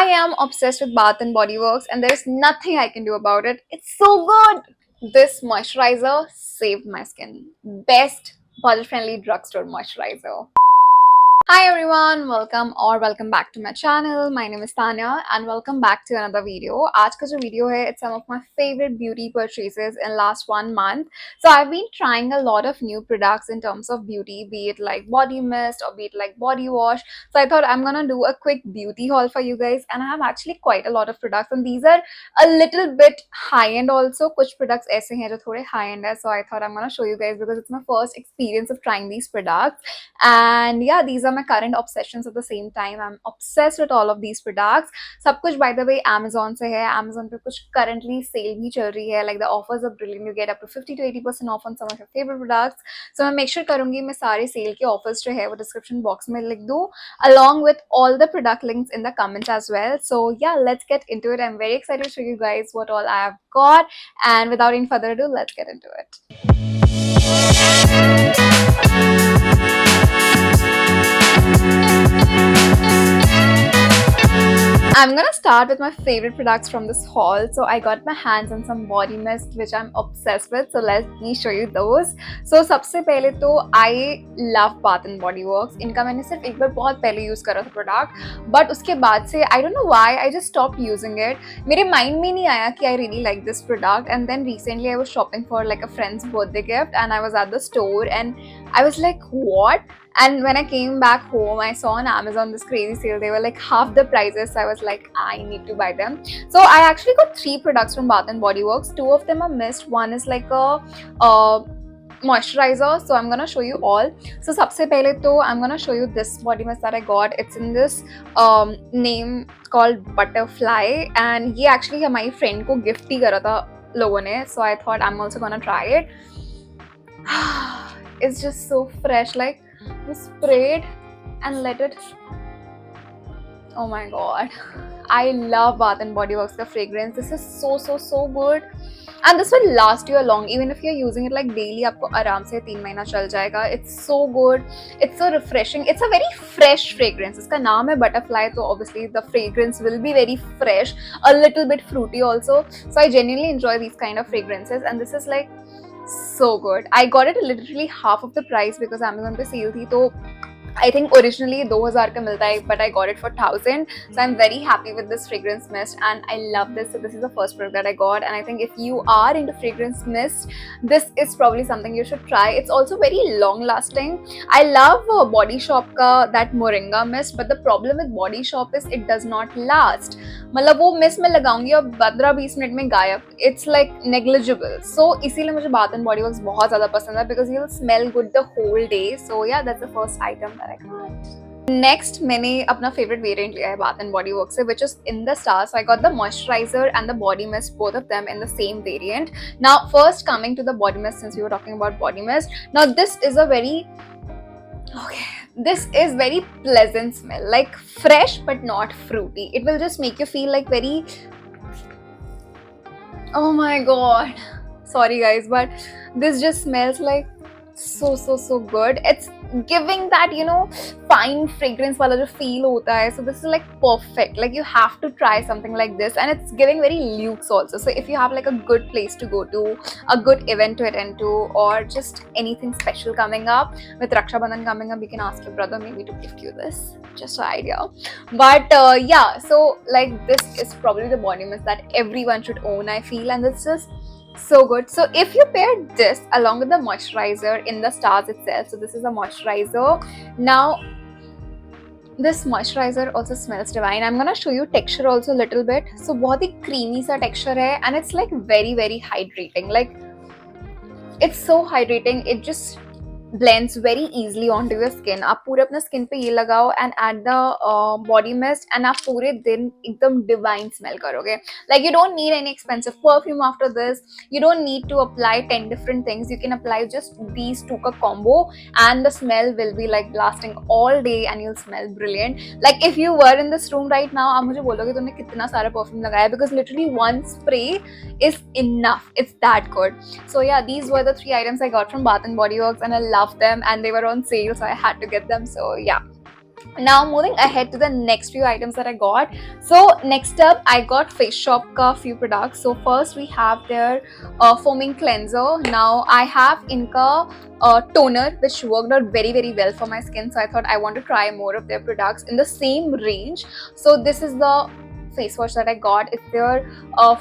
I am obsessed with Bath and Body Works and there's nothing I can do about it. It's so good. This moisturizer saved my skin. Best budget-friendly drugstore moisturizer. Hi everyone, welcome back to my channel. My name is Tanya and welcome back to another video. आज का जो video है, it's some of my favorite beauty purchases in last 1 month. So I've been trying a lot of new products in terms of beauty, be it like body mist or be it like body wash. So I thought I'm gonna do a quick beauty haul for you guys, and I have actually quite a lot of products, and these are a little bit high end also. कुछ products ऐसे हैं जो थोड़े high end है, so I thought I'm gonna show you guys because it's my first experience of trying these products. And yeah, these are my current obsessions at the same time. I'm obsessed with all of these products. सब कुछ by the way Amazon से है. Amazon पे कुछ currently sale भी चल रही है. Like the offers are brilliant. You get up to 50 to 80% off on some of your favorite products. So मैं make sure करूँगी मैं सारे sale के offers जो है वो description box में लिख दूँ, along with all the product links in the comments as well. So yeah, let's get into it. I'm very excited to show you guys what all I have got. And without any further ado, let's get into it. I'm gonna start with my favorite products from this haul. So I got my hands on some body mist which I'm obsessed with. So let me show you those. So सबसे पहले तो I love Bath and Body Works. इनका मैंने सिर्फ एक बार बहुत पहले use करा था प्रोडक्ट, बट उसके बाद से I don't know why I just stopped using it. मेरे माइंड में नहीं आया कि I really like this product, and then recently I was shopping for like a friend's birthday gift and I was at the store and I was like, what? And when I came back home, I saw on Amazon this crazy sale. They were like half the prices. So I was like, I need to buy them. So I actually got 3 products from Bath and Body Works. 2 of them are mist. One is like a moisturizer. So I'm gonna show you all. So सबसे पहले तो I'm gonna show you this body mist that I got. It's in this name called Butterfly, and ये actually हमारी friend को gift ही करा था लोगों ने. So I thought I'm also gonna try it. It's just so fresh. Like, you spray it and let it. Oh my god, I love Bath and Body Works the fragrance. This is so good, and this will last you long. Even if you're using it like daily, आपको आराम से 3 महीना चल जाएगा. It's so good. It's so refreshing. It's a very fresh fragrance. इसका नाम है Butterfly, so obviously the fragrance will be very fresh, a little bit fruity also. So I genuinely enjoy these kind of fragrances, and this is like so good. I got it literally half of the price because Amazon पे sale थी, तो I think originally 2000 का मिलता है, but I got it for 1000. So I'm very happy with this fragrance mist and I love this. So this is the first product that I got, and I think if you are into fragrance mist, this is probably something you should try. It's also very long lasting. I love Body Shop का that Moringa mist, but the problem with Body Shop is it does not last. मतलब वो mist मैं लगाऊंगी और 15-20 minute में गायब. It's like negligible. So इसीलिए मुझे Bath and Body Works बहुत ज़्यादा पसंद है because you'll smell good the whole day. So yeah, that's the first item that I got. Next, मैंने अपना favorite variant लिया है Bath and Body Works से, which is in the Star. So I got the moisturizer and the body mist, both of them in the same variant. Now, first coming to the body mist, since we were talking about body mist. Now, this is a very this is very pleasant smell, like fresh but not fruity. It will just make you feel like very, oh my god, sorry guys, but this just smells like so good. It's giving that, you know, fine fragrance wala jo feel hota hai. So this is like perfect. Like you have to try something like this, and it's giving very luxe also. So if you have like a good place to go to, a good event to attend to, or just anything special coming up, with Raksha Bandhan coming up, you can ask your brother maybe to gift you this. Just an idea. But yeah, so like this is probably the body mist that everyone should own, I feel, and it's just so good. So if you pair this along with the moisturizer in the Stars itself, so this is a moisturizer. Now this moisturizer also smells divine. I'm gonna show you texture also a little bit. So बहुत ही creamy सा texture है, and it's like very hydrating. Like it's so hydrating. It just blends very easily onto your skin. आप पूरे अपने skin पे ये लगाओ and add the body mist, and आप पूरे दिन एकदम divine smell करोगे. Like you don't need any expensive perfume after this. You don't need to apply 10 different things. You can apply just these two का combo, and the smell will be like lasting all day, and you'll smell brilliant. Like if you were in this room right now, आप मुझे बोलोगे तुमने कितना सारा perfume लगाया, because literally one spray is enough. It's that good. So yeah, these were the 3 items I got from Bath and Body Works, and I love them, and they were on sale, so I had to get them. So yeah. Now moving ahead to the next few items that I got. So next up I got Face Shop ka few products. So first we have their foaming cleanser. Now I have inka toner which worked out very very well for my skin, so I thought I want to try more of their products in the same range. So this is the face wash that I got. It's their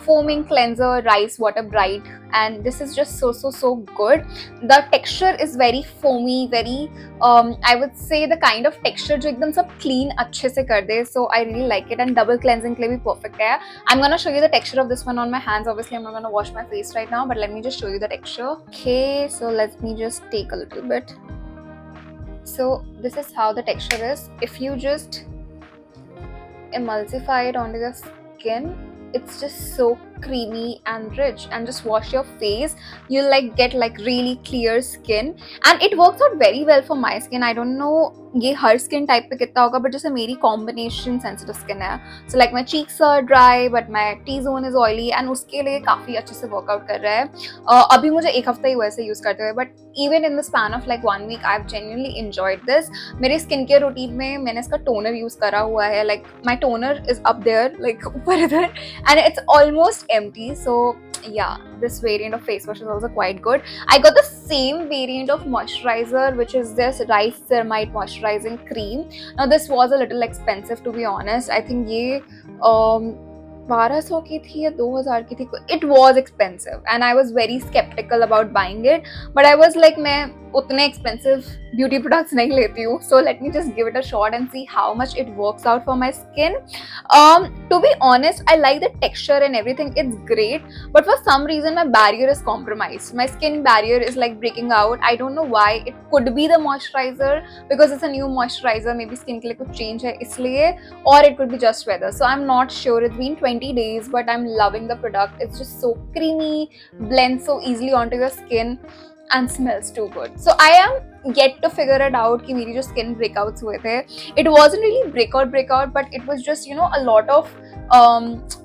foaming cleanser rice water bright, and this is just so good. The texture is very foamy, very I would say the kind of texture जो एकदम सब clean अच्छे से कर दे. So I really like it, and double cleansing के लिए भी perfect है. I'm gonna show you the texture of this one on my hands. Obviously I'm not gonna wash my face right now, but let me just show you the texture. Okay, so let me just take a little bit. So this is how the texture is. If you just emulsify it onto your skin, it's just so creamy and rich, and just wash your face, you'll like get like really clear skin, and it works out very well for my skin. I don't know ये हर skin type पे कितना होगा, but जैसे मेरी combination sensitive skin है, so like my cheeks are dry but my T zone is oily, and उसके लिए काफ़ी अच्छे से वर्कआउट कर रहा है. अभी मुझे एक हफ्ता ही हुआ ऐसे यूज़ करते हुए, but even in the span of like 1 week I have genuinely enjoyed this. मेरे स्किन केयर रूटीन में मैंने इसका टोनर यूज़ करा हुआ है. Like my toner is up there, like ऊपर इधर, and it's almost empty. So yeah, this variant of face wash is also quite good. I got the same variant of moisturizer, which is this rice ceramide moisturizing cream. Now this was a little expensive, to be honest. I think ये 1200 की थी या 2000 की थी. It was expensive and I was very skeptical about buying it, but I was like मैं उतने expensive beauty products नहीं लेती हूँ, so let me just give it a shot and see how much it works out for my skin. To be honest, I like the texture and everything, it's great, but for some reason my barrier is compromised. My skin barrier is like breaking out. I don't know why. It could be the moisturizer because it's a new moisturizer, maybe skin के लिए कुछ change है इसलिए, or it could be just weather. So I'm not sure. It's been 20 days, but I'm loving the product. It's just so creamy, blends so easily onto your skin, and smells too good. So I am yet to figure it out कि मेरी जो skin breakouts हुए थे, it wasn't really breakout, but it was just, you know, a lot of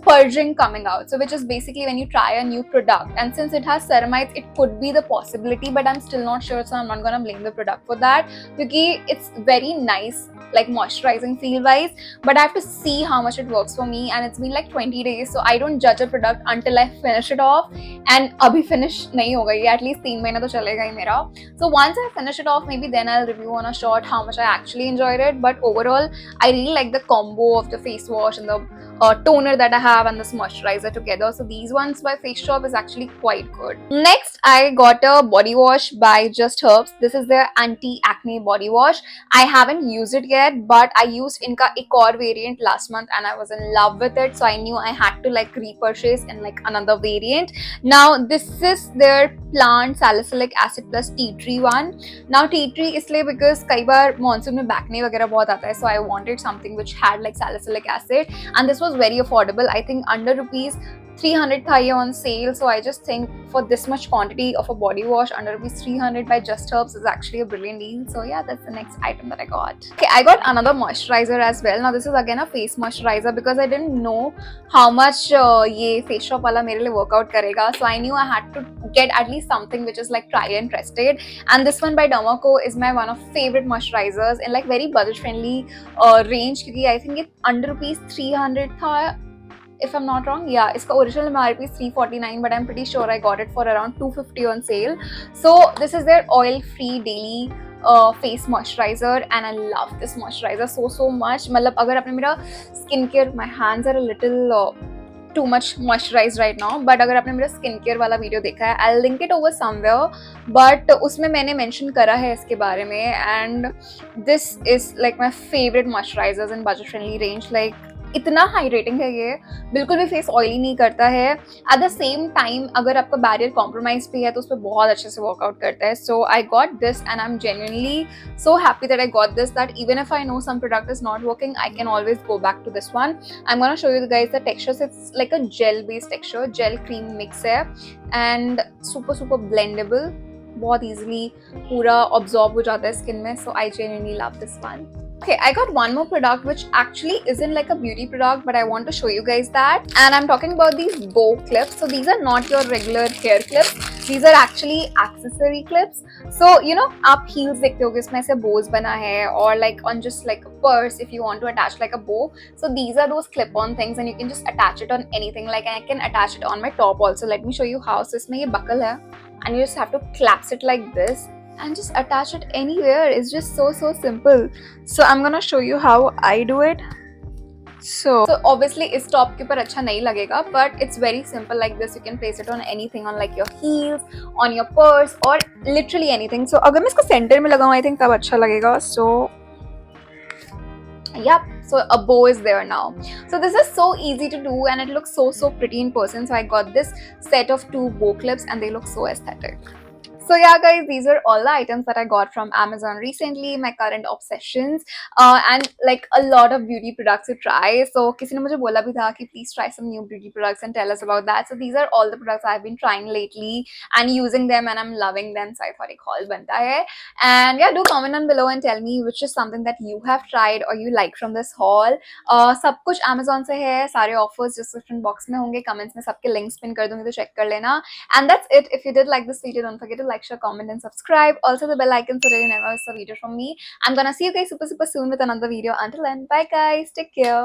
purging coming out. So which is basically when you try a new product, and since it has ceramides, it could be the possibility, but I'm still not sure, so I'm not gonna blame the product for that because it's very nice, like moisturizing feel wise, but I have to see how much it works for me, and it's been like 20 days, so I don't judge a product until I finish it off, and abhi finish nahi hoga ye, at least 3 mahine to chalega hi mera. So once I finish it off, maybe then I'll review on a short how much I actually enjoyed it. But overall I really like the combo of the face wash and the toner that I have and this moisturizer together. So these ones by Face Shop is actually quite good. Next I got a body wash by Just Herbs. This is their anti-acne body wash. I haven't used it yet, but I used inka ek aur variant last month and I was in love with it, so I knew I had to like repurchase in like another variant. Now this is their plant salicylic acid plus tea tree one. Now tea tree इसलिए because कई बार monsoon में बैकने वगैरह बहुत आता है, so I wanted something which had like salicylic acid, and this was very affordable. I think under rupees 300 tha ye on sale, so I just think for this much quantity of a body wash under rupees 300 by Just Herbs is actually a brilliant deal. So yeah, that's the next item that I got. Okay, I got another moisturizer as well. Now this is again a face moisturizer because I didn't know how much ye Face Shop wala mere liye work out karega, so I knew I had to get at least something which is like tried and tested, and this one by Derma-Co is my one of favorite moisturizers in like very budget friendly range, क्योंकि I think it under rupees 300 था, if I'm not wrong. Yeah, its original MRP is 349, but I'm pretty sure I got it for around 250 on sale. So this is their oil-free daily face moisturizer, and I love this moisturizer so much. मतलब अगर आपने मेरा skincare, my hands are a little too much moisturized right now, but अगर आपने मेरा skincare वाला video देखा है, I'll link it over somewhere, but उसमें मैंने mention करा है इसके बारे में, and this is like my favorite moisturizers in budget friendly range. Like इतना हाइड्रेटिंग है ये, बिल्कुल भी फेस ऑयली नहीं करता है. एट द सेम टाइम अगर आपका बैरियर कॉम्प्रोमाइज भी है तो उस पर बहुत अच्छे से वर्कआउट करता है. So I got this and I am genuinely so happy that I got this, that even if I know some product is not working, I can always go back to this one. I am gonna show you guys the texture. It's like a gel based texture, gel cream mix है, and super blendable, बहुत easily पूरा absorb हो जाता है skin में. So I genuinely love this one. Okay, I got one more product which actually isn't like a beauty product, but I want to show you guys that. And I'm talking about these bow clips. So these are not your regular hair clips. These are actually accessory clips. So you know, आप heels देखते होगे इसमें ऐसे bows बना है, or like on just like a purse if you want to attach like a bow. So these are those clip-on things, and you can just attach it on anything. Like I can attach it on my top also. Let me show you how. So इसमें ये buckle है, and you just have to clasp it like this and just attach it anywhere. It's just so simple. So I'm gonna show you how I do it. So obviously इस top के ऊपर अच्छा नहीं लगेगा, but it's very simple like this. You can place it on anything, on like your heels, on your purse, or literally anything. So अगर मैं इसको center में लगाऊँ, I think तब अच्छा लगेगा. So yep, so a bow is there now. So this is so easy to do, and it looks so pretty in person. So I got this set of 2 bow clips, and they look so aesthetic. So yeah guys, these are all the items that I got from Amazon recently, my current obsessions, and like a lot of beauty products to try. So किसी ने मुझे बोला भी था कि please try some new beauty products and tell us about that. So these are all the products I've been trying lately and using them, and I'm loving them. So I thought एक haul बनता है. And yeah, do comment down below and tell me which is something that you have tried or you like from this haul. सब कुछ Amazon से है, सारे offers description box में होंगे, comments में सबके links pin कर दूंगी तो check कर लेना. And that's it. If you did like this video, don't forget to like, share, comment, and subscribe. Also the bell icon so that you never miss a video from me. I'm gonna see you guys super soon with another video. Until then, bye guys. Take care.